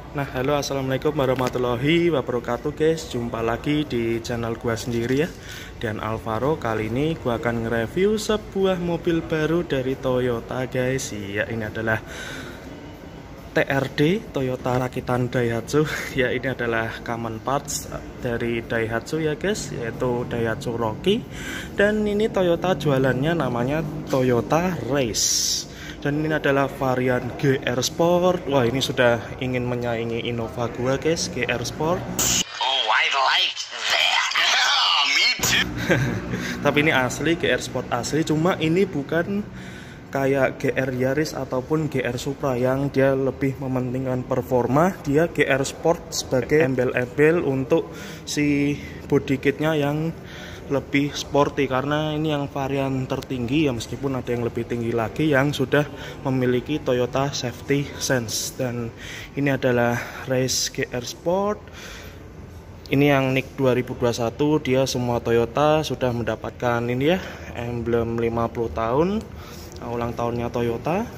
Halo, assalamualaikum warahmatullahi wabarakatuh guys. Jumpa lagi di channel gua sendiri ya, dan Alvaro. Kali ini gua akan nge-review sebuah mobil baru dari Toyota guys. Ya, ini adalah TRD, Toyota rakitan Daihatsu. Ya, ini adalah common parts dari Daihatsu ya guys, yaitu Daihatsu Rocky. Dan ini Toyota jualannya namanya Toyota Race. Dan ini adalah varian GR Sport. Wah, ini sudah ingin menyaingi Innova gua guys, GR Sport. Oh, I like that. Me too. Tapi ini asli, GR Sport asli. Cuma ini bukan kayak GR Yaris ataupun GR Supra yang dia lebih mementingkan performa. Dia GR Sport sebagai embel-embel untuk si body kitnya yang lebih sporty, karena ini yang varian tertinggi ya, meskipun ada yang lebih tinggi lagi yang sudah memiliki Toyota Safety Sense. Dan ini adalah Race GR Sport. Ini yang NIK 2021, dia semua Toyota sudah mendapatkan ini ya, emblem 50 tahun ulang tahunnya Toyota.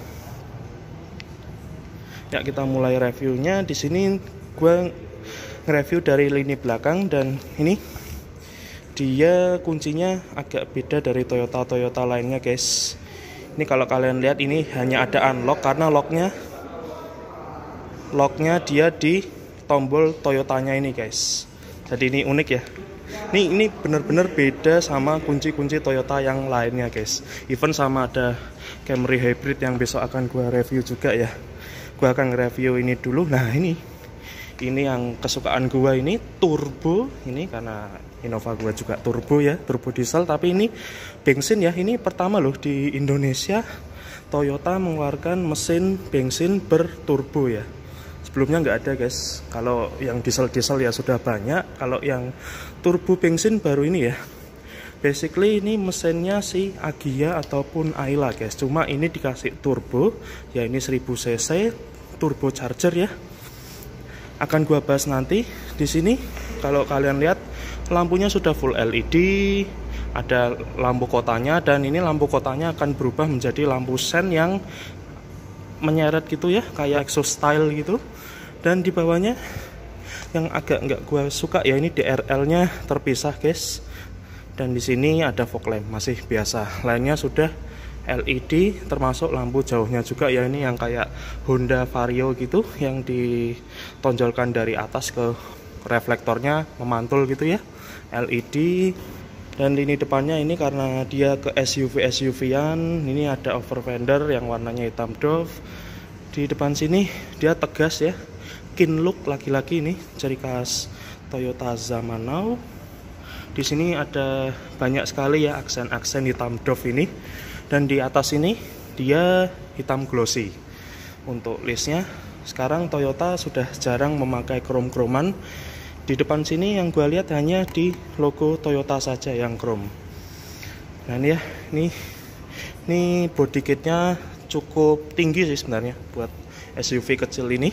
Ya, kita mulai reviewnya. Di sini gue nge-review dari lini belakang, dan ini dia kuncinya agak beda dari Toyota lainnya guys. Ini kalau kalian lihat, ini hanya ada unlock, karena locknya dia di tombol Toyotanya ini guys. Jadi ini unik ya. Ini benar-benar beda sama kunci-kunci Toyota yang lainnya guys. Even sama ada Camry Hybrid yang besok akan gua review juga ya. Gua akan review ini dulu. Nah, ini yang kesukaan gua, ini turbo. Ini karena Innova gua juga turbo ya, turbo diesel, tapi ini bensin ya. Ini pertama loh di Indonesia Toyota mengeluarkan mesin bensin berturbo ya. Sebelumnya nggak ada guys. Kalau yang diesel ya sudah banyak. Kalau yang turbo bensin baru ini ya. Basically ini mesinnya si Agya ataupun Ayla guys. Cuma ini dikasih turbo ya, ini 1000 cc turbo charger ya. Akan gua bahas nanti. Di sini kalau kalian lihat, lampunya sudah full LED, ada lampu kotanya, dan ini lampu kotanya akan berubah menjadi lampu sen yang menyeret gitu ya, kayak exhaust style gitu. Dan di bawahnya yang agak nggak gua suka ya, ini DRL-nya terpisah guys. Dan di sini ada fog lamp, masih biasa. Lainnya sudah LED, termasuk lampu jauhnya juga ya, ini yang kayak Honda Vario gitu, yang ditonjolkan dari atas ke reflektornya memantul gitu ya, LED. Dan lini depannya ini karena dia ke SUV-an, ini ada over fender yang warnanya hitam doff. Di depan sini dia tegas ya, keen look laki-laki, ini ciri khas Toyota zaman now. Di sini ada banyak sekali ya aksen-aksen hitam doff ini. Dan di atas ini dia hitam glossy. Untuk listnya, sekarang Toyota sudah jarang memakai krom-kroman. Di depan sini yang gue lihat hanya di logo Toyota saja yang chrome. Nah ini ya, ini body kitnya cukup tinggi sih sebenarnya buat SUV kecil ini.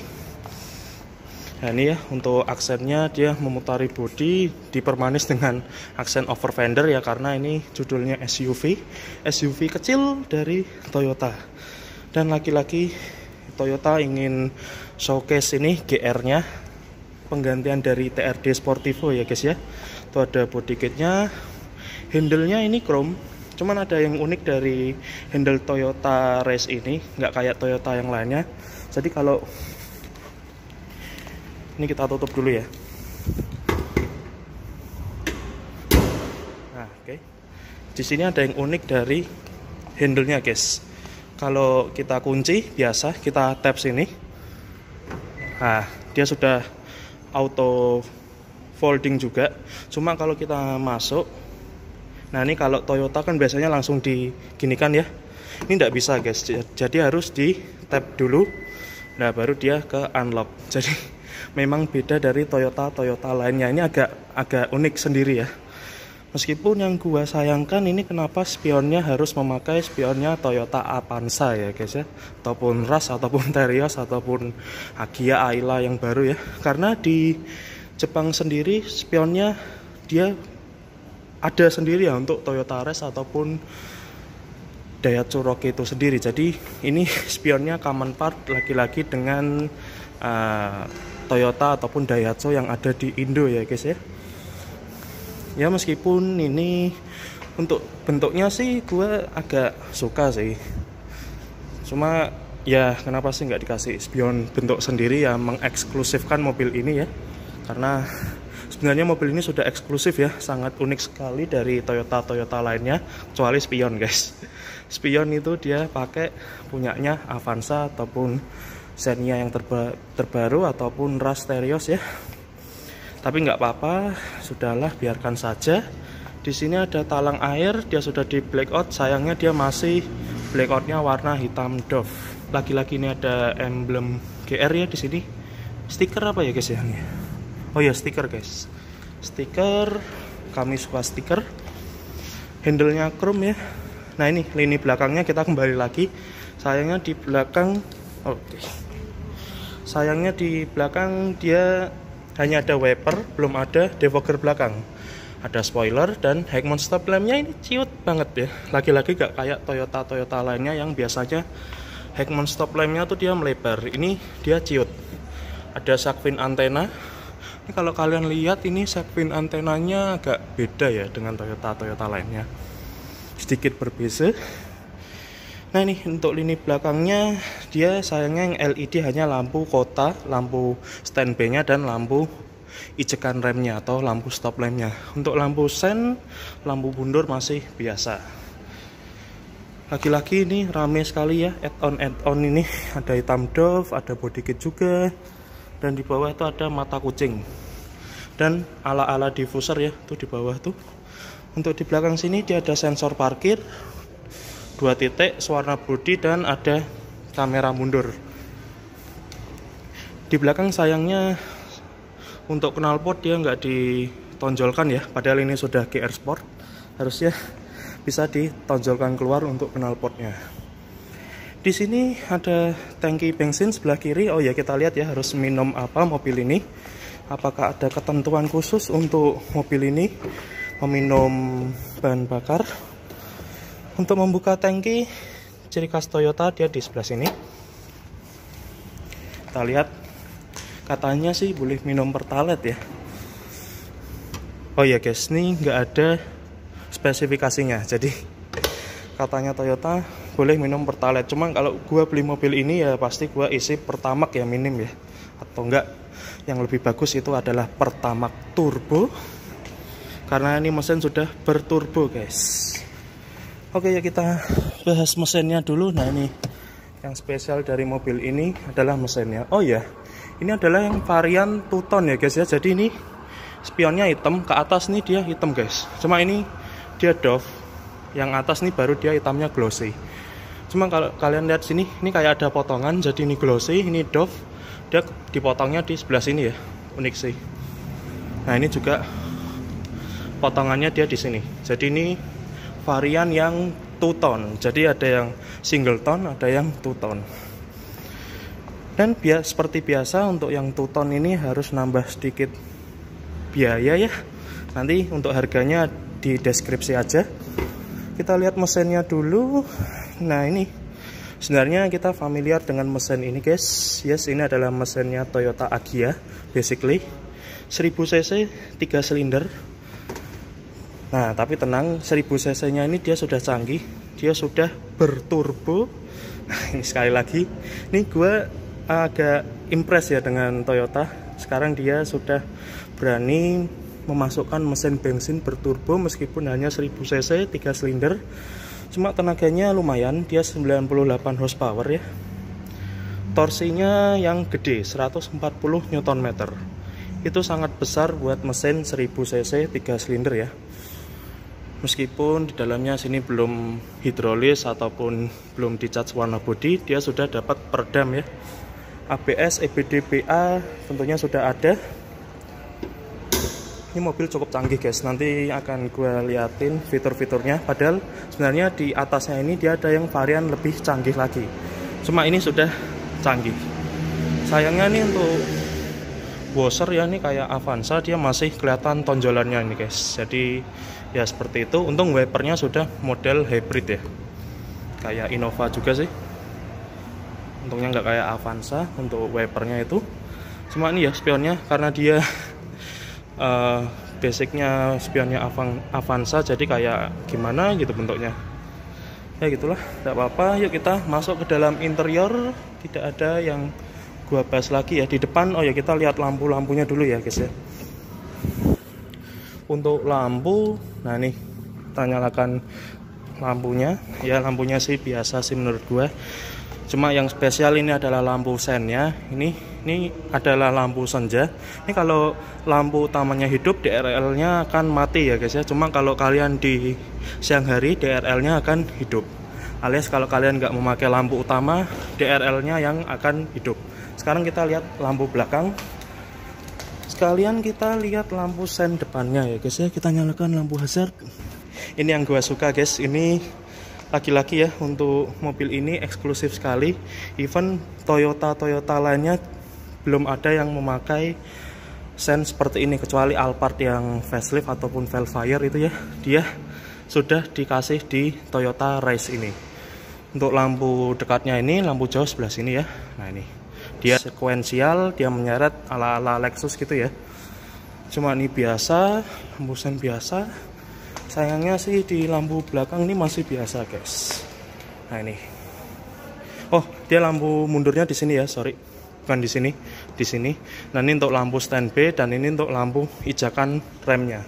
Nah ini ya, untuk aksennya dia memutari body, dipermanis dengan aksen over fender ya, karena ini judulnya SUV kecil dari Toyota. Dan lagi-lagi Toyota ingin showcase ini GR-nya, penggantian dari TRD Sportivo ya guys ya. Itu ada body kitnya, handle-nya ini chrome. Cuman ada yang unik dari handle Toyota Race ini, nggak kayak Toyota yang lainnya. Jadi kalau ini kita tutup dulu ya. Nah, oke. Di sini ada yang unik dari handle-nya guys. Kalau kita kunci biasa, kita tap sini. Nah, dia sudah auto folding juga. Cuma kalau kita masuk, nah ini kalau Toyota kan biasanya langsung diginikan ya. Ini tidak bisa guys. Jadi harus di tap dulu. Nah, baru dia ke unlock. Jadi memang beda dari Toyota lainnya. Ini agak unik sendiri ya. Meskipun yang gua sayangkan ini kenapa spionnya harus memakai spionnya Toyota Avanza ya guys ya, ataupun Rush ataupun Terios ataupun Agya Ayla yang baru ya. Karena di Jepang sendiri spionnya dia ada sendiri ya untuk Toyota Race ataupun Daihatsu Rocky itu sendiri. Jadi ini spionnya common part lagi-lagi dengan Toyota ataupun Daihatsu yang ada di Indo ya guys ya. Ya meskipun ini untuk bentuknya sih gue agak suka sih, cuma ya kenapa sih nggak dikasih spion bentuk sendiri ya, mengeksklusifkan mobil ini ya. Karena sebenarnya mobil ini sudah eksklusif ya, sangat unik sekali dari Toyota lainnya, kecuali spion guys. Spion itu dia pakai punyanya Avanza ataupun Xenia yang terbaru ataupun Rush Terios ya. Tapi nggak apa-apa, sudahlah biarkan saja. Di sini ada talang air, dia sudah di blackout. Sayangnya dia masih blackoutnya warna hitam doff. Lagi-lagi ini ada emblem GR ya di sini. Stiker apa ya guys ya? Oh ya stiker guys. Stiker, kami suka stiker. Handle-nya chrome ya. Nah ini lini belakangnya kita kembali lagi. Sayangnya di belakang, oke. Sayangnya di belakang dia hanya ada wiper, belum ada defogger belakang. Ada spoiler dan Heckman stop lampnya ini ciut banget ya. Lagi-lagi gak kayak Toyota lainnya yang biasanya Heckman stop lampnya tuh dia melebar. Ini dia ciut. Ada shark fin antena. Ini kalau kalian lihat ini shark fin antenanya agak beda ya dengan Toyota lainnya. Sedikit berbeda. Nah ini untuk lini belakangnya dia sayangnya yang LED hanya lampu kota, lampu standby-nya dan lampu ijekan remnya atau lampu stop lampnya. Untuk lampu sen, lampu mundur masih biasa. Lagi-lagi ini rame sekali ya add-on ini. Ada hitam doff, ada body kit juga, dan di bawah itu ada mata kucing dan ala-ala diffuser ya tuh di bawah tuh. Untuk di belakang sini dia ada sensor parkir 2 titik, warna bodi, dan ada kamera mundur. Di belakang sayangnya untuk knalpot dia nggak ditonjolkan ya, padahal ini sudah GR Sport, harusnya bisa ditonjolkan keluar untuk knalpotnya. Di sini ada tangki bensin sebelah kiri. Oh ya kita lihat ya harus minum apa mobil ini. Apakah ada ketentuan khusus untuk mobil ini meminum bahan bakar? Untuk membuka tangki, ciri khas Toyota dia di sebelah sini. Kita lihat, katanya sih boleh minum pertalite ya. Oh ya guys, ini nggak ada spesifikasinya. Jadi katanya Toyota boleh minum pertalite. Cuma kalau gua beli mobil ini ya pasti gua isi Pertamax ya minim ya. Atau enggak, yang lebih bagus itu adalah Pertamax turbo. Karena ini mesin sudah berturbo guys. Oke ya kita bahas mesinnya dulu. Nah ini yang spesial dari mobil ini adalah mesinnya. Oh ya, ini adalah yang varian two-tone ya guys ya. Jadi ini spionnya hitam, ke atas nih dia hitam guys. Cuma ini dia doff, yang atas nih baru dia hitamnya glossy. Cuma kalau kalian lihat sini, ini kayak ada potongan. Jadi ini glossy, ini doff, dia dipotongnya di sebelah sini ya. Unik sih. Nah ini juga potongannya dia di sini. Jadi ini varian yang two-tone, jadi ada yang single tone, ada yang two-tone. Dan seperti biasa untuk yang two-tone ini harus nambah sedikit biaya ya. Nanti untuk harganya di deskripsi aja. Kita lihat mesinnya dulu. Nah ini sebenarnya kita familiar dengan mesin ini guys. Yes, ini adalah mesinnya Toyota Agya basically 1000 cc 3 silinder. Nah tapi tenang, 1000 cc nya ini dia sudah canggih, dia sudah berturbo. Ini sekali lagi, ini gue agak impress ya dengan Toyota. Sekarang dia sudah berani memasukkan mesin bensin berturbo meskipun hanya 1000 cc 3 silinder. Cuma tenaganya lumayan, dia 98 horsepower ya. Torsinya yang gede 140 Nm. Itu sangat besar buat mesin 1000 cc 3 silinder ya. Meskipun di dalamnya sini belum hidrolis ataupun belum dicat warna bodi, dia sudah dapat peredam ya. ABS, EBD, PA tentunya sudah ada. Ini mobil cukup canggih guys, nanti akan gue liatin fitur-fiturnya. Padahal sebenarnya di atasnya ini dia ada yang varian lebih canggih lagi. Cuma ini sudah canggih. Sayangnya nih untuk washer ya, ini kayak Avanza, dia masih kelihatan tonjolannya ini guys. Jadi ya seperti itu. Untung wipernya sudah model hybrid ya, kayak Innova juga sih. Untungnya nggak kayak Avanza untuk wipernya itu. Cuma ini ya spionnya, karena dia basicnya spionnya Avanza, jadi kayak gimana gitu bentuknya. Ya gitulah, tidak apa-apa. Yuk kita masuk ke dalam interior. Tidak ada yang gua bahas lagi ya. Di depan, oh ya kita lihat lampu-lampunya dulu ya guys ya. Untuk lampu, nah nih kita nyalakan lampunya. Ya lampunya sih biasa sih menurut gua. Cuma yang spesial ini adalah lampu sennya. Ini adalah lampu senja. Ini kalau lampu utamanya hidup, DRL-nya akan mati ya guys ya. Cuma kalau kalian di siang hari, DRL-nya akan hidup. Alias kalau kalian nggak memakai lampu utama, DRL-nya yang akan hidup. Sekarang kita lihat lampu belakang. Sekalian kita lihat lampu sen depannya ya guys ya. Kita nyalakan lampu hazard. Ini yang gua suka guys. Ini lagi-lagi ya, untuk mobil ini eksklusif sekali. Even Toyota lainnya belum ada yang memakai sen seperti ini, kecuali Alphard yang facelift ataupun Velfire itu ya, dia sudah dikasih di Toyota Race ini. Untuk lampu dekatnya ini, lampu jauh sebelah sini ya. Nah ini dia sekuensial, dia menyeret ala-ala Lexus gitu ya. Cuma ini biasa, lampu sen biasa. Sayangnya sih di lampu belakang ini masih biasa guys. Nah ini, oh dia lampu mundurnya di sini ya, sorry, bukan di sini, di sini. Nah ini untuk lampu standby dan ini untuk lampu ijakan remnya.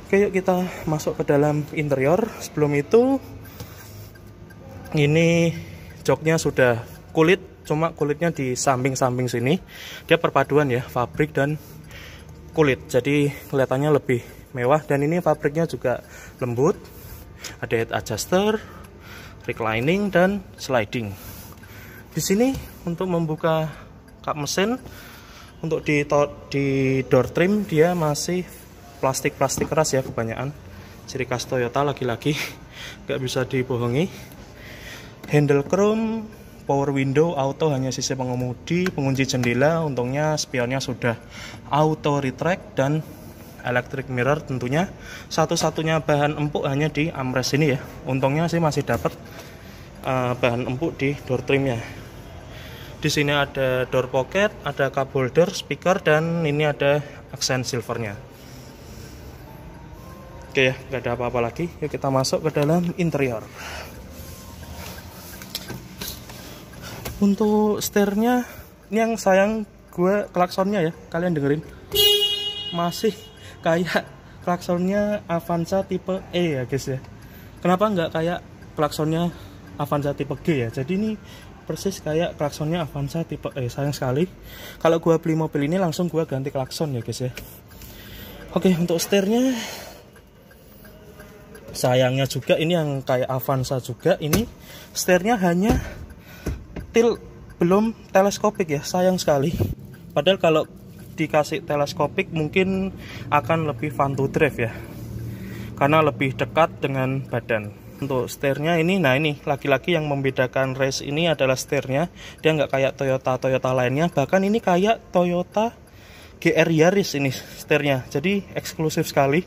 Oke, yuk kita masuk ke dalam interior. Sebelum itu, ini joknya sudah kulit, cuma kulitnya di samping-samping sini. Dia perpaduan ya, fabrik dan kulit, jadi kelihatannya lebih mewah. Dan ini fabriknya juga lembut, ada head adjuster, reclining dan sliding. Di sini untuk membuka kap mesin, untuk di door trim dia masih plastik keras ya kebanyakan. Ciri khas Toyota lagi-lagi, nggak bisa dibohongi. Handle chrome, power window auto hanya sisi pengemudi, pengunci jendela. Untungnya spionnya sudah auto retract dan electric mirror tentunya. Satu-satunya bahan empuk hanya di armrest ini ya. Untungnya sih masih dapat bahan empuk di door trimnya. Di sini ada door pocket, ada cup holder, speaker, dan ini ada aksen silvernya. Oke ya, nggak ada apa-apa lagi. Yuk kita masuk ke dalam interior. Untuk setirnya, ini yang sayang gue klaksonnya ya, kalian dengerin. Masih kayak klaksonnya Avanza tipe E ya guys ya. Kenapa nggak kayak klaksonnya Avanza tipe G ya? Jadi ini persis kayak klaksonnya Avanza tipe E. Sayang sekali. Kalau gua beli mobil ini langsung gua ganti klakson ya guys ya. Oke, untuk setirnya sayangnya juga ini yang kayak Avanza juga. Ini setirnya hanya tilt, belum teleskopik ya. Sayang sekali. Padahal kalau dikasih teleskopik mungkin akan lebih fun to drive ya, karena lebih dekat dengan badan. Untuk setirnya ini, nah ini lagi-lagi yang membedakan Race ini adalah setirnya. Dia nggak kayak Toyota lainnya, bahkan ini kayak Toyota GR Yaris ini setirnya, jadi eksklusif sekali.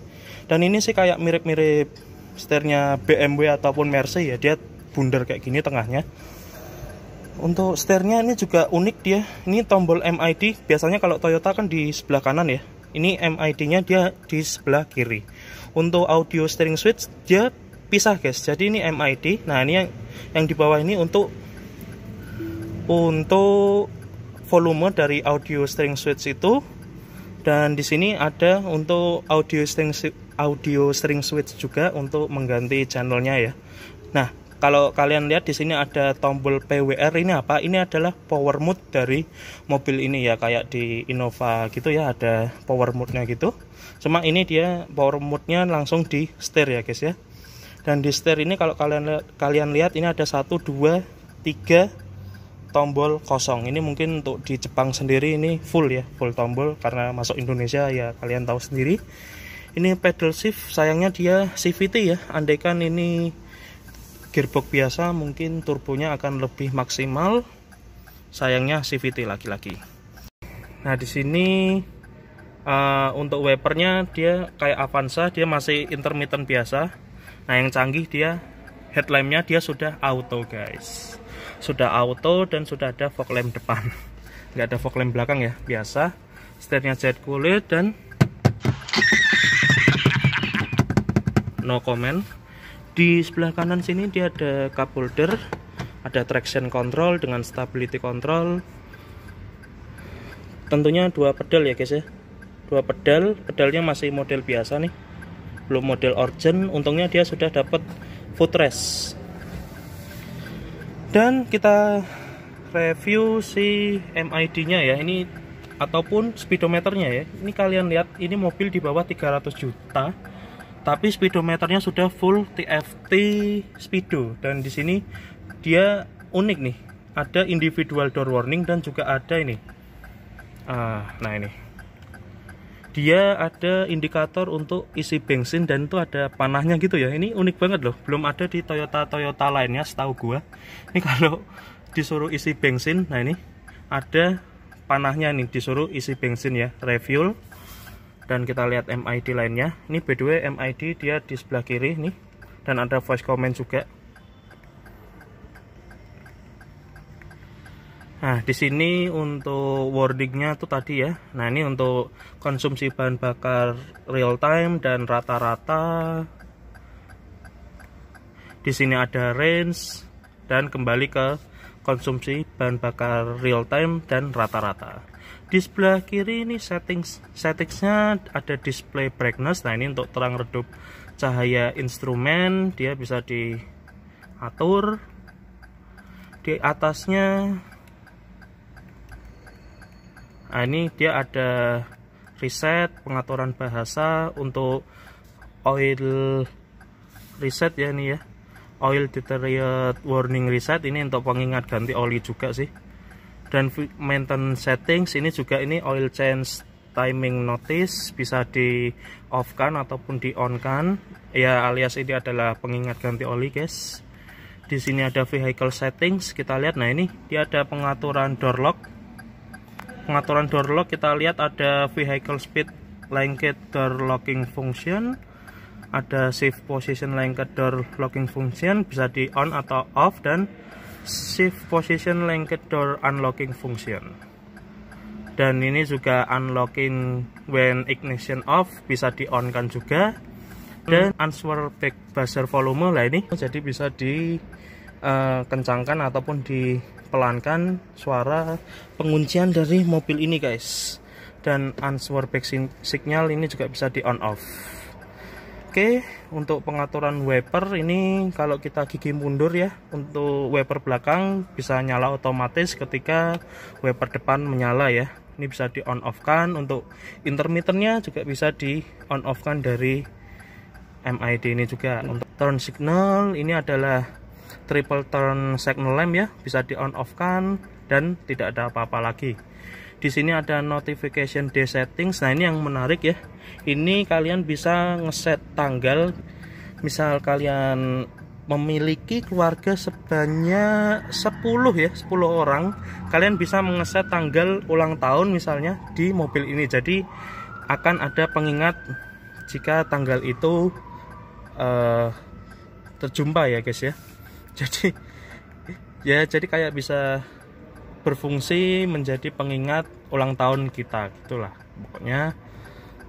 Dan ini sih kayak mirip-mirip setirnya BMW ataupun Mercy ya, dia bundar kayak gini tengahnya. Untuk setirnya ini juga unik dia. Ini tombol MID. Biasanya kalau Toyota kan di sebelah kanan ya. Ini MID-nya dia di sebelah kiri. Untuk audio steering switch dia pisah guys. Jadi ini MID. Nah ini yang di bawah ini untuk volume dari audio steering switch itu. Dan di sini ada untuk audio steering switch juga untuk mengganti channelnya ya. Nah, kalau kalian lihat di sini ada tombol PWR, ini apa? Ini adalah power mode dari mobil ini ya, kayak di Innova gitu ya, ada power mode-nya gitu. Cuma ini dia power mode-nya langsung di setir ya guys ya. Dan di setir ini kalau kalian lihat ini ada 1, 2, 3 tombol kosong. Ini mungkin untuk di Jepang sendiri ini full ya, full tombol, karena masuk Indonesia ya kalian tahu sendiri. Ini pedal shift, sayangnya dia CVT ya. Andaikan ini gearbox biasa mungkin turbonya akan lebih maksimal. Sayangnya CVT lagi-lagi. Nah di sini untuk wipernya dia kayak Avanza, dia masih intermittent biasa. Nah yang canggih dia headlampnya dia sudah auto guys, sudah auto dan sudah ada fog lamp depan, nggak ada fog lamp belakang ya, biasa. Setirnya jet cooled dan no comment. Di sebelah kanan sini dia ada cup holder, ada traction control dengan stability control. Tentunya 2 pedal ya guys ya, 2 pedal, pedalnya masih model biasa nih, belum model Origin. Untungnya dia sudah dapat footrest. Dan kita review si MID nya ya, ini ataupun speedometernya ya. Ini kalian lihat, ini mobil di bawah 300 juta tapi speedometernya sudah full TFT speedo. Dan di sini dia unik nih, ada individual door warning dan juga ada ini. Nah ini dia ada indikator untuk isi bensin dan itu ada panahnya gitu ya. Ini unik banget loh, belum ada di Toyota lainnya setahu gua. Ini kalau disuruh isi bensin, nah ini ada panahnya nih, disuruh isi bensin ya, refuel. Dan kita lihat MID lainnya. Ini by the way MID dia di sebelah kiri nih, dan ada voice comment juga. Nah, di sini untuk warningnya tuh tadi ya. Nah, ini untuk konsumsi bahan bakar real time dan rata-rata. Di sini ada range dan kembali ke konsumsi bahan bakar real time dan rata-rata. Di sebelah kiri ini settingsnya ada display brightness. Nah, ini untuk terang redup cahaya instrumen, dia bisa diatur. Di atasnya, nah ini dia ada reset, pengaturan bahasa untuk oil reset ya, ini ya, oil deteriorate warning reset, ini untuk pengingat ganti oli juga sih. Dan maintenance settings ini juga, ini oil change timing notice bisa di off kan ataupun di on kan ya, alias ini adalah pengingat ganti oli guys. Di sini ada vehicle settings, kita lihat. Nah, ini dia ada pengaturan door lock. Pengaturan door lock kita lihat ada vehicle speed linked door locking function, ada shift position linked door locking function, bisa di on atau off, dan shift position linked door unlocking function. Dan ini juga unlocking when ignition off, bisa di on kan juga. Dan answer back buzzer volume lah, ini jadi bisa di kencangkan ataupun dipelankan suara penguncian dari mobil ini guys. Dan answer back signal ini juga bisa di on off. Oke, untuk pengaturan wiper ini kalau kita gigi mundur ya, untuk wiper belakang bisa nyala otomatis ketika wiper depan menyala ya. Ini bisa di on off kan. Untuk intermittennya juga bisa di on off kan dari MID ini juga. Untuk turn signal ini adalah triple turn signal lamp ya, bisa di on off kan dan tidak ada apa-apa lagi. Di sini ada notification day settings. Nah, ini yang menarik ya. Ini kalian bisa ngeset tanggal. Misal kalian memiliki keluarga sebanyak 10 ya, 10 orang, kalian bisa mengeset tanggal ulang tahun misalnya di mobil ini. Jadi akan ada pengingat jika tanggal itu terjumpa ya guys ya. Jadi kayak bisa berfungsi menjadi pengingat ulang tahun kita gitulah pokoknya.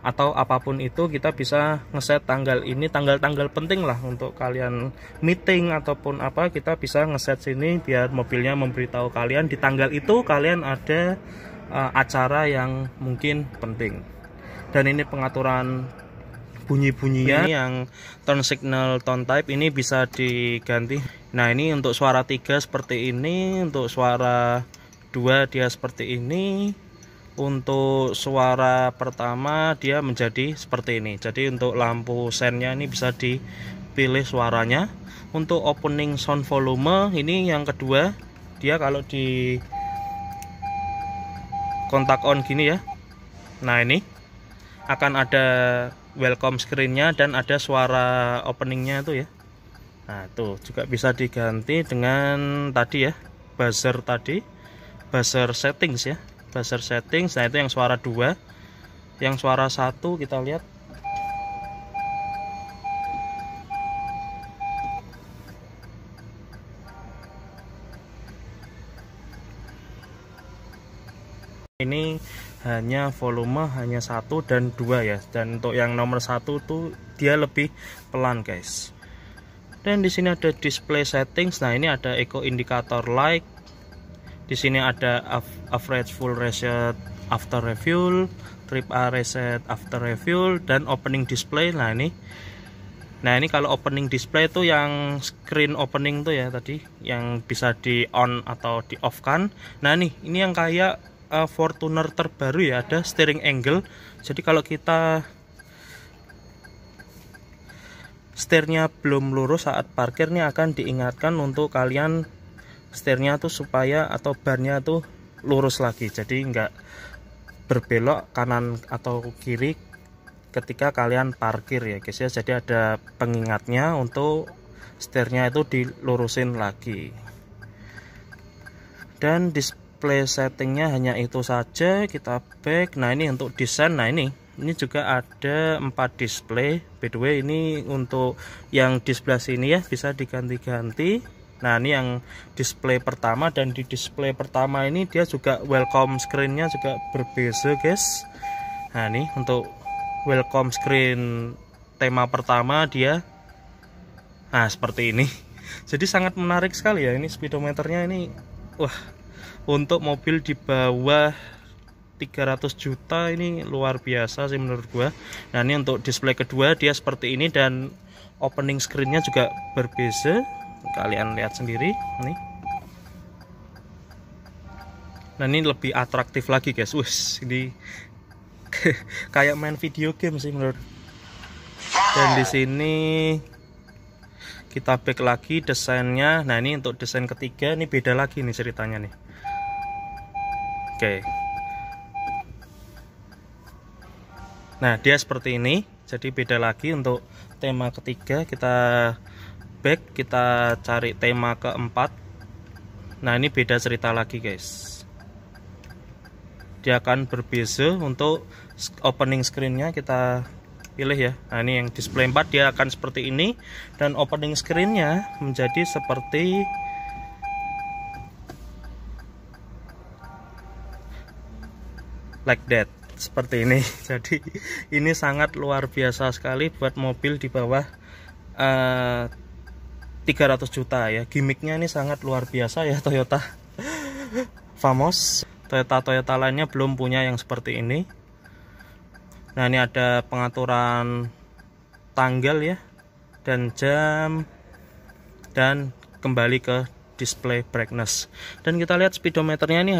Atau apapun itu kita bisa ngeset tanggal ini, tanggal-tanggal penting lah untuk kalian meeting ataupun apa, kita bisa ngeset sini biar mobilnya memberitahu kalian di tanggal itu kalian ada acara yang mungkin penting. Dan ini pengaturan bunyi-bunyian yang tone signal tone type ini bisa diganti. Nah, ini untuk suara 3 seperti ini, untuk suara 2 dia seperti ini, untuk suara pertama dia menjadi seperti ini. Jadi untuk lampu sennya ini bisa dipilih suaranya. Untuk opening sound volume ini yang kedua, dia kalau di kontak on gini ya, nah ini akan ada welcome screennya dan ada suara openingnya tuh ya. Nah, tuh juga bisa diganti dengan tadi ya, buzzer tadi, buzzer settings ya, buzzer settings. Nah, itu yang suara 2. Yang suara 1 kita lihat. Ini hanya volume hanya 1 dan 2 ya, dan untuk yang nomor 1 tuh dia lebih pelan guys. Dan di sini ada display settings. Nah, ini ada eco indicator light. Di sini ada average full reset after refuel, trip A reset after refuel, dan opening display. Nah ini kalau opening display itu yang screen opening tuh ya tadi, yang bisa di on atau di off kan. Nah ini yang kayak Fortuner terbaru ya, ada steering angle. Jadi kalau kita setirnya belum lurus saat parkir, nih akan diingatkan untuk kalian setirnya tuh supaya atau bannya tuh lurus lagi, jadi nggak berbelok kanan atau kiri ketika kalian parkir ya guys ya. Jadi ada pengingatnya untuk setirnya itu dilurusin lagi. Dan display settingnya hanya itu saja. Kita back. Nah ini untuk desain. Nah ini juga ada 4 display. By the way, ini untuk yang di sebelah sini ya bisa diganti-ganti. Nah ini yang display pertama, dan di display pertama ini dia juga welcome screen-nya juga berbeda guys. Nah ini untuk welcome screen tema pertama dia seperti ini. Jadi sangat menarik sekali ya, ini speedometernya ini. Wah, untuk mobil di bawah 300 juta ini luar biasa sih menurut gua. Nah ini untuk display kedua dia seperti ini, dan opening screen-nya juga berbeda. Kalian lihat sendiri nih. Nah ini lebih atraktif lagi guys. Wih, ini kayak main video game sih menurut. Dan di sini kita back lagi desainnya. Nah ini untuk desain ketiga ini beda lagi nih ceritanya nih. Oke. Nah dia seperti ini, jadi beda lagi untuk tema ketiga. Kita back, kita cari tema keempat. Nah ini beda cerita lagi guys, dia akan berbeda. Untuk opening screen-nya kita pilih ya. Nah ini yang display 4 dia akan seperti ini, dan opening screen-nya menjadi seperti like that, seperti ini. Jadi ini sangat luar biasa sekali buat mobil di bawah 300 juta ya. Gimmicknya ini sangat luar biasa ya. Toyota Famos, Toyota lainnya belum punya yang seperti ini. Nah ini ada pengaturan tanggal ya, dan jam, dan kembali ke display brightness. Dan kita lihat speedometernya ini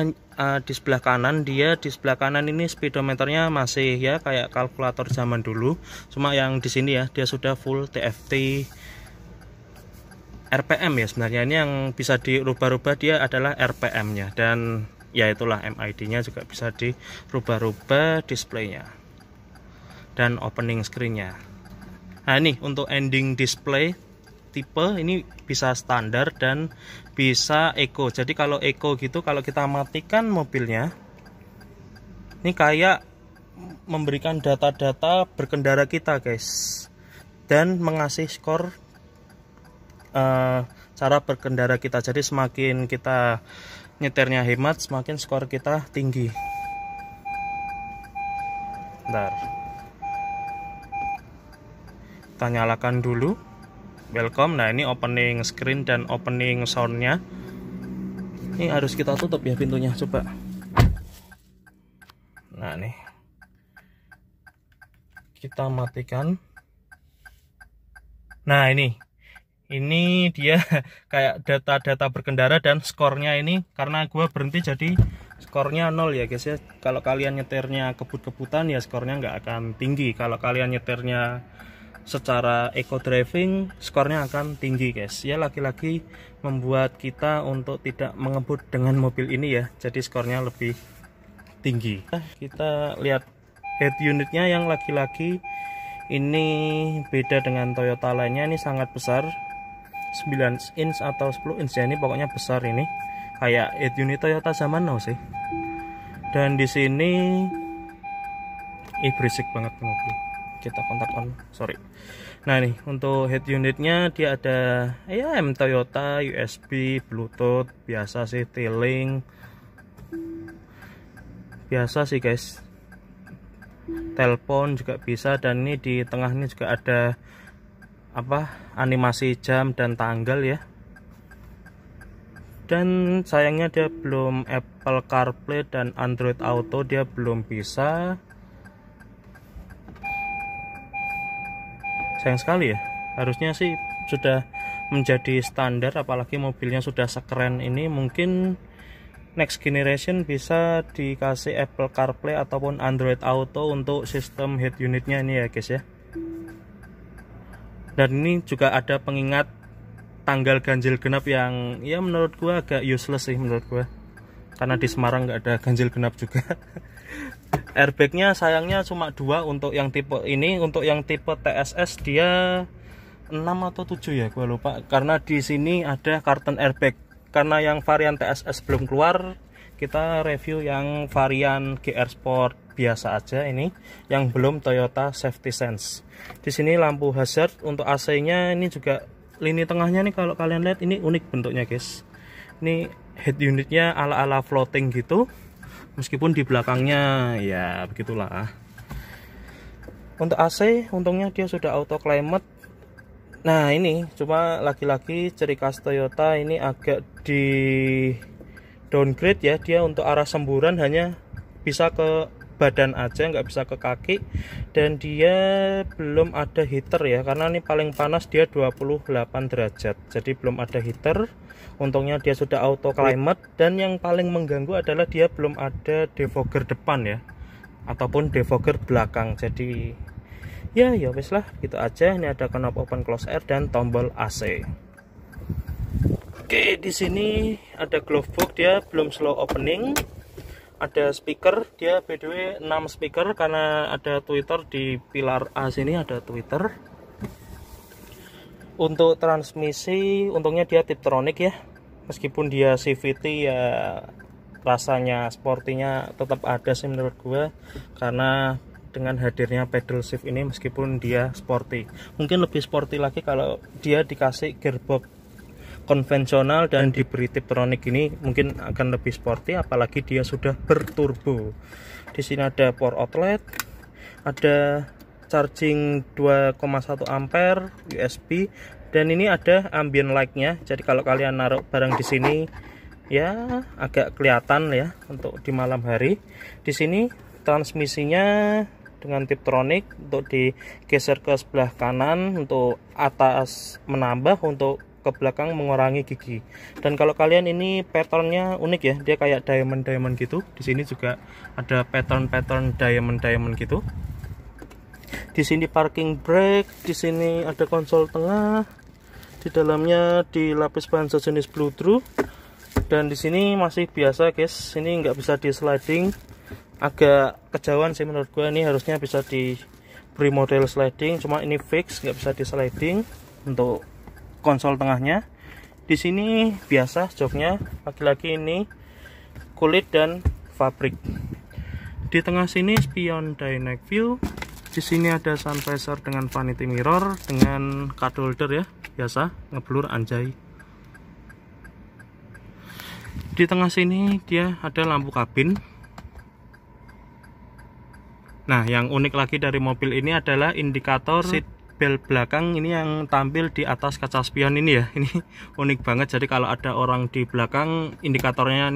di sebelah kanan. Dia di sebelah kanan ini speedometernya masih ya kayak kalkulator zaman dulu, cuma yang di sini ya dia sudah full TFT RPM ya. Sebenarnya ini yang bisa dirubah-rubah dia adalah RPM-nya, dan ya itulah MID-nya juga bisa dirubah-rubah displaynya dan opening screen-nya. Nah ini untuk ending display tipe ini bisa standar dan bisa eco. Jadi kalau eco gitu, kalau kita matikan mobilnya, ini kayak memberikan data-data berkendara kita guys, dan mengasih skor cara berkendara kita. Jadi semakin kita nyetirnya hemat, semakin skor kita tinggi. Bentar, kita nyalakan dulu welcome. Nah ini opening screen dan opening soundnya. Ini harus kita tutup ya pintunya, coba. Nah nih kita matikan. Nah ini dia kayak data-data berkendara, dan skornya ini karena gua berhenti jadi skornya 0 ya guys ya. Kalau kalian nyetirnya kebut-kebutan ya skornya nggak akan tinggi. Kalau kalian nyetirnya secara eco driving skornya akan tinggi guys ya. Lagi-lagi membuat kita untuk tidak mengebut dengan mobil ini ya, jadi skornya lebih tinggi. Kita lihat head unitnya yang laki-laki ini beda dengan Toyota lainnya. Ini sangat besar, 9 inch atau 10 inch ya, ini pokoknya besar. ini kayak head unit Toyota zaman now sih. Dan di sini berisik banget mobil. Kita kontak on, sorry. Nah nih untuk head unitnya dia ada ya Toyota, USB, Bluetooth biasa sih, T-Link, biasa sih guys, telepon juga bisa, dan ini di tengahnya juga ada animasi jam dan tanggal ya. Dan sayangnya dia belum Apple CarPlay dan Android Auto, dia belum bisa. Sayang sekali ya, harusnya sih sudah menjadi standar, apalagi mobilnya sudah sekeren ini. Mungkin next generation bisa dikasih Apple CarPlay ataupun Android Auto untuk sistem head unitnya ini ya guys ya. Dan ini juga ada pengingat tanggal ganjil genap yang ya menurut gua agak useless sih menurut gua, karena di Semarang nggak ada ganjil genap juga. Airbagnya sayangnya cuma 2 untuk yang tipe ini. Untuk yang tipe TSS dia 6 atau 7 ya, gua lupa, karena di sini ada karton airbag. Karena yang varian TSS belum keluar, kita review yang varian GR Sport biasa aja ini, yang belum Toyota Safety Sense. Di sini lampu hazard. Untuk AC-nya ini juga lini tengahnya nih, kalau kalian lihat ini unik bentuknya guys. Ini head unitnya ala-ala floating gitu, meskipun di belakangnya ya begitulah. Untuk AC untungnya dia sudah auto climate. Nah ini cuma lagi-lagi ciri khas Toyota, ini agak di downgrade ya. Dia untuk arah semburan hanya bisa ke badan aja, nggak bisa ke kaki. Dan dia belum ada heater ya, karena ini paling panas dia 28 derajat, jadi belum ada heater. Untungnya dia sudah auto climate. Dan yang paling mengganggu adalah dia belum ada defogger depan ya, ataupun defogger belakang. Jadi ya wes lah, gitu aja. Ini ada knob open close air dan tombol AC. Oke, di sini ada glove box, dia belum slow opening. Ada speaker, dia by the way 6 speaker karena ada tweeter di pilar A sini, ada tweeter. Untuk transmisi untungnya dia Tiptronic ya, meskipun dia CVT ya rasanya sportinya tetap ada sih menurut gua, karena dengan hadirnya pedal shift ini meskipun dia sporty. Mungkin lebih sporty lagi kalau dia dikasih gearbox konvensional dan diberi Tiptronic, ini mungkin akan lebih sporty, apalagi dia sudah berturbo. Di sini ada power outlet, ada charging 2,1 ampere USB, dan ini ada ambient light-nya. Jadi kalau kalian naruh barang di sini ya agak kelihatan ya untuk di malam hari. Di sini transmisinya dengan Tiptronic, untuk digeser ke sebelah kanan untuk atas menambah, untuk ke belakang mengurangi gigi. Dan kalau kalian ini patternnya unik ya, dia kayak diamond gitu. Di sini juga ada pattern diamond gitu. Di sini parking brake, di sini ada konsol tengah, di dalamnya dilapis bahan sejenis Bluetooth. Dan di sini masih biasa guys, ini nggak bisa di sliding, agak kejauhan sih menurut gue. Ini harusnya bisa diberi model sliding, cuma ini fix nggak bisa di sliding. Untuk konsol tengahnya di sini biasa joknya, lagi-lagi ini kulit dan fabrik. Di tengah sini spion dynamic view. Di sini ada sun visor dengan vanity mirror dengan card holder ya, biasa ngeblur anjay. Di tengah sini dia ada lampu kabin. Nah, yang unik lagi dari mobil ini adalah indikator seat belt belakang ini yang tampil di atas kaca spion ini ya. Ini unik banget. Jadi kalau ada orang di belakang, indikatornya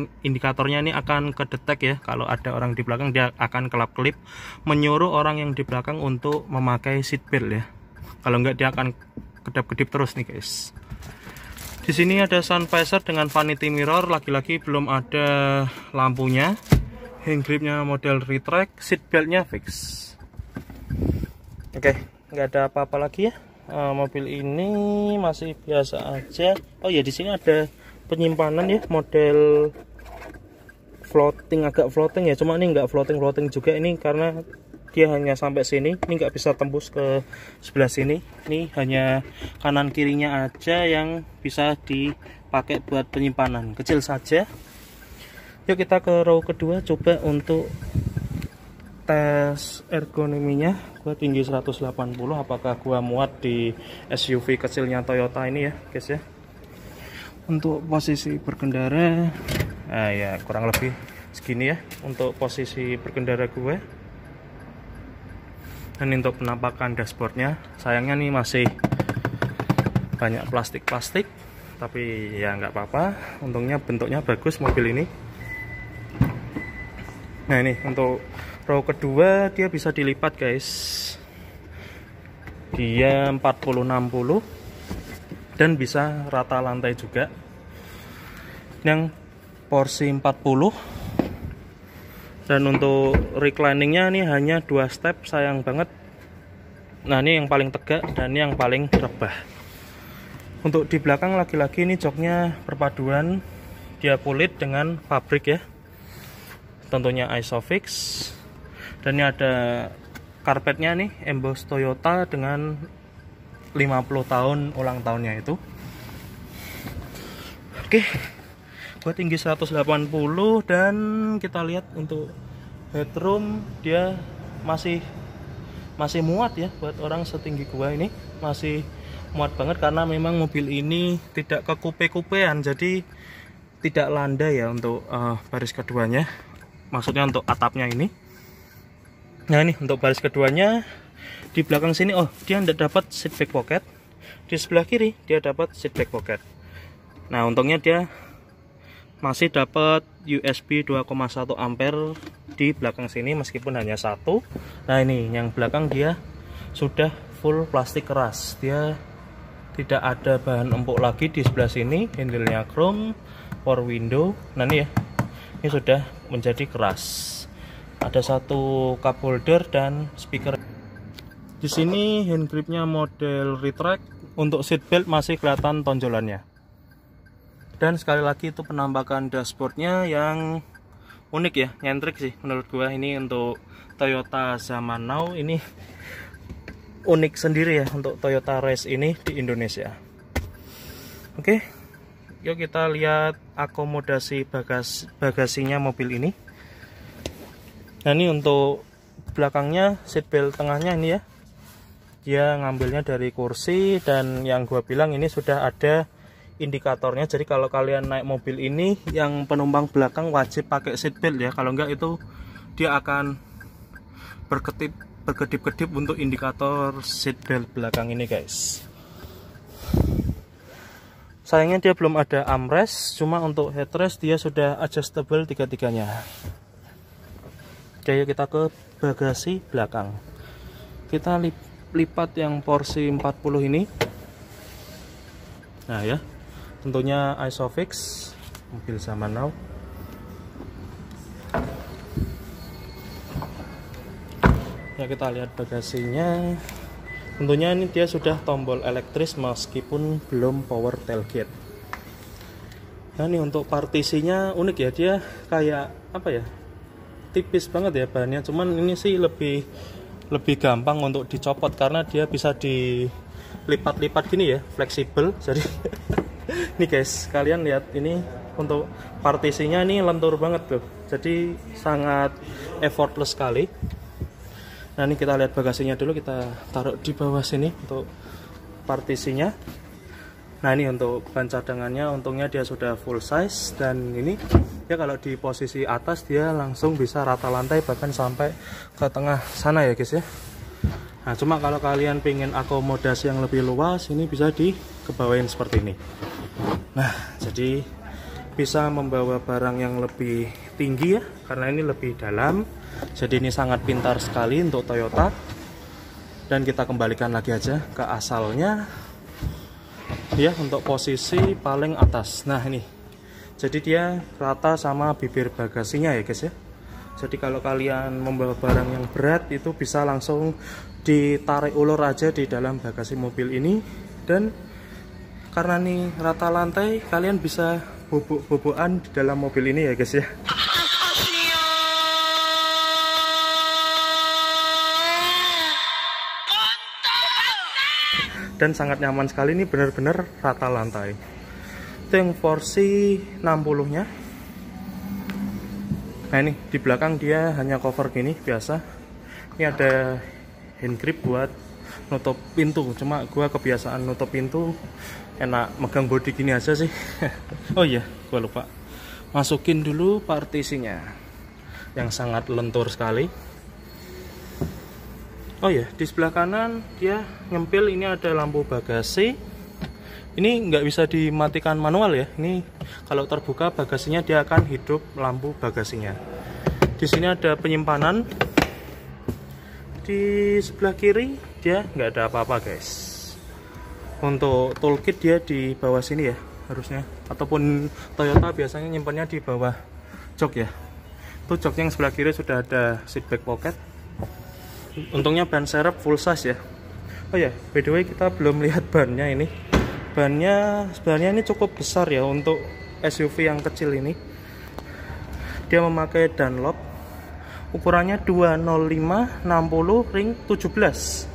ini akan kedetek ya. Kalau ada orang di belakang dia akan kelap-kelip menyuruh orang yang di belakang untuk memakai seat belt ya. Kalau enggak dia akan kedap-kedip terus nih guys. Di sini ada sun visor dengan vanity mirror, lagi-lagi belum ada lampunya. Hand gripnya model retract, seat beltnya fix. Oke, nggak ada apa-apa lagi ya. Mobil ini masih biasa aja. Oh ya, di sini ada penyimpanan ya, model floating, agak floating ya. Cuma ini nggak floating juga ini, karena dia hanya sampai sini. Ini nggak bisa tembus ke sebelah sini. Ini hanya kanan kirinya aja yang bisa dipakai buat penyimpanan, kecil saja. Yuk kita ke row kedua, coba untuk tes ergonominya. Gua tinggi 180, apakah gua muat di SUV kecilnya Toyota ini ya guys ya. Untuk posisi berkendara ya kurang lebih segini ya untuk posisi berkendara gue. Dan untuk penampakan dashboardnya, sayangnya nih masih banyak plastik-plastik, tapi ya nggak apa-apa, untungnya bentuknya bagus mobil ini. Nah ini untuk row kedua dia bisa dilipat guys, dia 40-60 dan bisa rata lantai juga. Yang porsi 40, dan untuk recliningnya ini hanya 2 step, sayang banget. Nah ini yang paling tegak dan ini yang paling rebah. Untuk di belakang lagi-lagi ini joknya perpaduan, dia kulit dengan fabrik ya, tentunya Isofix. Dan ini ada karpetnya nih, emboss Toyota dengan 50 tahun ulang tahunnya itu. Oke, gue tinggi 180, dan kita lihat untuk headroom dia masih muat ya, buat orang setinggi gua ini masih muat banget, karena memang mobil ini tidak kekupe-kupean, jadi tidak landai ya untuk baris keduanya, maksudnya untuk atapnya ini. Nah ini untuk baris keduanya di belakang sini, oh dia tidak dapat seat back pocket, di sebelah kiri dia dapat seat back pocket. Nah untungnya dia masih dapat USB 2,1 ampere di belakang sini meskipun hanya satu. Nah ini yang belakang dia sudah full plastik keras, dia tidak ada bahan empuk lagi. Di sebelah sini handle-nya chrome, power window. Nah ini ya, ini sudah menjadi keras. Ada satu cup holder dan speaker. Di sini hand gripnya model retract, untuk seat belt masih kelihatan tonjolannya. Dan sekali lagi itu penampakan dashboardnya yang unik ya, nyentrik sih menurut gua. Ini untuk Toyota zaman now ini unik sendiri ya untuk Toyota Race ini di Indonesia. Oke, yuk kita lihat akomodasi bagasinya mobil ini. Nah ini untuk belakangnya, seat belt tengahnya ini ya, dia ngambilnya dari kursi, dan yang gua bilang ini sudah ada indikatornya. Jadi kalau kalian naik mobil ini, yang penumpang belakang wajib pakai seat belt ya, kalau enggak itu dia akan berkedip-kedip untuk indikator seat belt belakang ini guys. Sayangnya dia belum ada armrest, cuma untuk headrest dia sudah adjustable tiga-tiganya. Oke, kita ke bagasi belakang. Kita lipat yang porsi 40 ini. Nah ya, tentunya Isofix, mobil zaman now. Ya kita lihat bagasinya. Tentunya ini dia sudah tombol elektris meskipun belum power tailgate. Nah ini untuk partisinya unik ya, dia kayak apa ya, tipis banget ya bahannya. Cuman ini sih lebih gampang untuk dicopot karena dia bisa dilipat-lipat gini ya, fleksibel. Jadi nih guys, kalian lihat ini untuk partisinya ini lentur banget tuh, jadi sangat effortless sekali. Nah ini kita lihat bagasinya dulu, kita taruh di bawah sini untuk partisinya. Nah ini untuk ban cadangannya, untungnya dia sudah full size, dan ini ya kalau di posisi atas dia langsung bisa rata lantai bahkan sampai ke tengah sana ya guys ya. Nah cuma kalau kalian pengen akomodasi yang lebih luas, ini bisa dikebawain seperti ini. Nah jadi bisa membawa barang yang lebih tinggi ya, karena ini lebih dalam. Jadi ini sangat pintar sekali untuk Toyota. Dan kita kembalikan lagi aja ke asalnya ya, untuk posisi paling atas. Nah ini, jadi dia rata sama bibir bagasinya ya guys ya. Jadi kalau kalian membawa barang yang berat, itu bisa langsung ditarik ulur aja di dalam bagasi mobil ini. Dan karena ini rata lantai, kalian bisa bubuk-bubukan di dalam mobil ini ya guys ya. Dan sangat nyaman sekali, ini benar-benar rata lantai. Itu yang porsi 60 nya. Nah ini di belakang dia hanya cover gini biasa. Ini ada hand grip buat nutup pintu, cuma gua kebiasaan nutup pintu enak megang bodi gini aja sih. Oh iya, gua lupa masukin dulu partisinya. yang sangat lentur sekali. Oh ya, di sebelah kanan dia nyempil, ini ada lampu bagasi. Ini nggak bisa dimatikan manual ya. Ini kalau terbuka bagasinya dia akan hidup lampu bagasinya. Di sini ada penyimpanan. Di sebelah kiri dia nggak ada apa-apa guys. Untuk toolkit dia di bawah sini ya harusnya. Ataupun Toyota biasanya nyimpannya di bawah jok ya. Itu joknya yang sebelah kiri sudah ada seat back pocket. Untungnya ban serep full size ya. Oh ya, by the way kita belum lihat bannya ini. Bannya sebenarnya ini cukup besar ya untuk SUV yang kecil ini. Dia memakai Dunlop. Ukurannya 205 60 ring 17.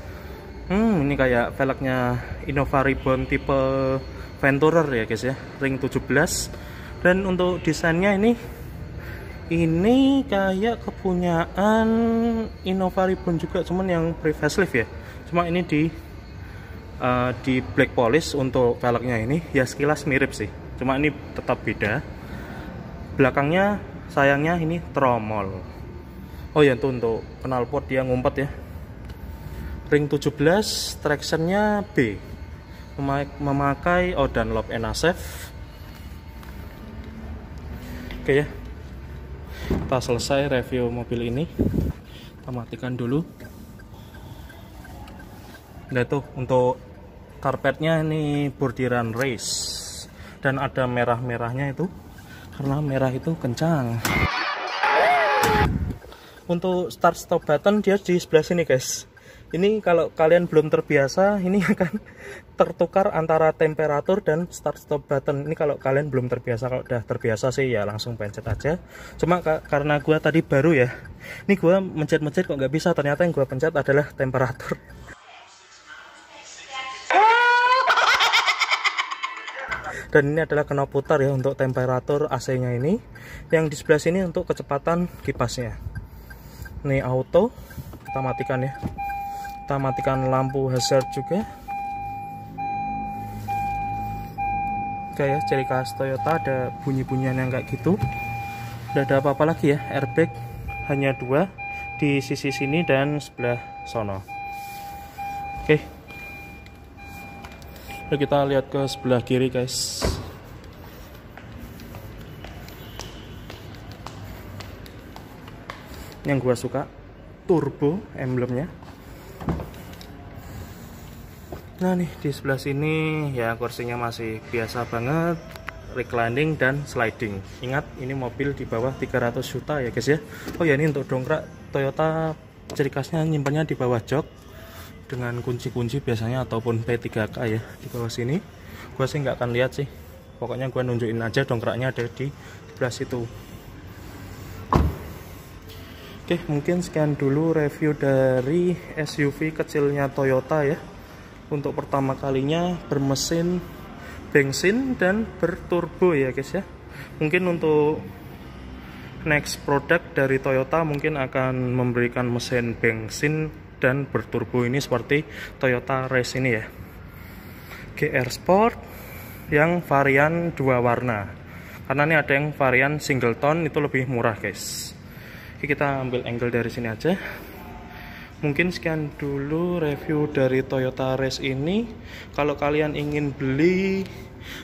Ini kayak velgnya Innova Reborn tipe Venturer ya guys ya, ring 17. Dan untuk desainnya ini kayak kepunyaan Innova Reborn juga, cuman yang pre-facelift ya. Cuma ini di black polish untuk velgnya ini ya, sekilas mirip sih, cuma ini tetap beda. Belakangnya sayangnya ini tromol. Oh ya, itu untuk knalpot dia ngumpet ya. Ring 17, tractionnya B, memakai Dunlop NASF. Oke ya, kita selesai review mobil ini. Kita matikan dulu. Nah tuh untuk karpetnya ini bordiran race, dan ada merah-merahnya itu karena merah itu kencang. Untuk start stop button dia di sebelah sini guys. Ini kalau kalian belum terbiasa, ini akan tertukar antara temperatur dan start stop button. Ini kalau kalian belum terbiasa. Kalau udah terbiasa sih ya langsung pencet aja. Cuma karena gua tadi baru ya, ini gua mencet-mencet kok nggak bisa. Ternyata yang gua pencet adalah temperatur. Dan ini adalah knob putar ya untuk temperatur AC-nya ini. Yang di sebelah sini untuk kecepatan kipasnya. Ini auto, kita matikan ya. Kita matikan lampu hazard juga. Oke ya, ciri khas Toyota ada bunyi-bunyian yang kayak gitu. Udah ada apa-apa lagi ya, airbag hanya 2 di sisi sini dan sebelah sono. Oke. Lalu kita lihat ke sebelah kiri guys. Yang gua suka turbo emblemnya. Nah nih di sebelah sini ya kursinya masih biasa banget, reclining dan sliding. Ingat ini mobil di bawah 300 juta ya guys ya. Oh ya, ini untuk dongkrak Toyota ciri khasnya nyimpannya di bawah jok dengan kunci-kunci biasanya, ataupun P3K ya di bawah sini. Gua sih nggak akan lihat sih, pokoknya gua nunjukin aja dongkraknya ada di sebelah situ. Oke, mungkin sekian dulu review dari SUV kecilnya Toyota ya, untuk pertama kalinya bermesin bensin dan berturbo ya guys ya. Mungkin untuk next product dari Toyota mungkin akan memberikan mesin bensin dan berturbo ini seperti Toyota Race ini ya, GR Sport yang varian 2 warna. Karena ini ada yang varian single tone, itu lebih murah guys. Oke, kita ambil angle dari sini aja. Mungkin sekian dulu review dari Toyota Race ini. Kalau kalian ingin beli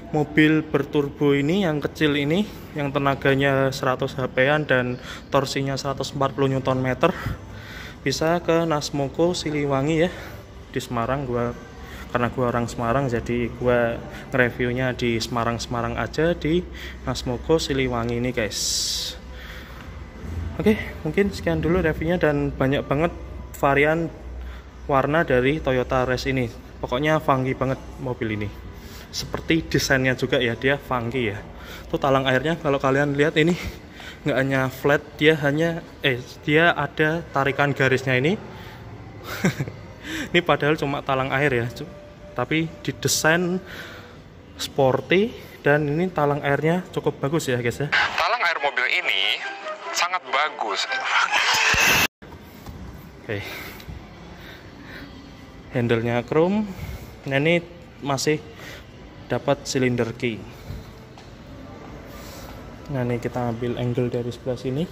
mobil berturbo ini yang kecil ini, yang tenaganya 100 HP-an dan torsinya 140 Nm, bisa ke Nasmoko Siliwangi ya di Semarang. Karena gua orang Semarang, jadi gua nge-reviewnya di Semarang aja, di Nasmoko Siliwangi ini guys. Oke, mungkin sekian dulu reviewnya, dan banyak banget varian warna dari Toyota Race ini. Pokoknya funky banget mobil ini. Seperti desainnya juga ya, dia funky ya. Tuh talang airnya kalau kalian lihat ini nggak hanya flat, dia ada tarikan garisnya ini. Ini padahal cuma talang air ya, tapi didesain sporty, dan ini talang airnya cukup bagus ya guys ya. Talang air mobil ini sangat bagus. Oke. Handle-nya chrome. Nah, ini masih dapat cylinder key. Nah, ini kita ambil angle dari sebelah sini.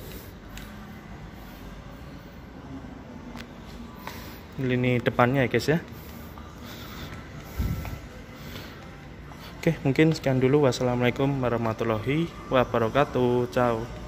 Ini depannya ya guys ya. Oke, mungkin sekian dulu. Wassalamualaikum warahmatullahi wabarakatuh. Ciao.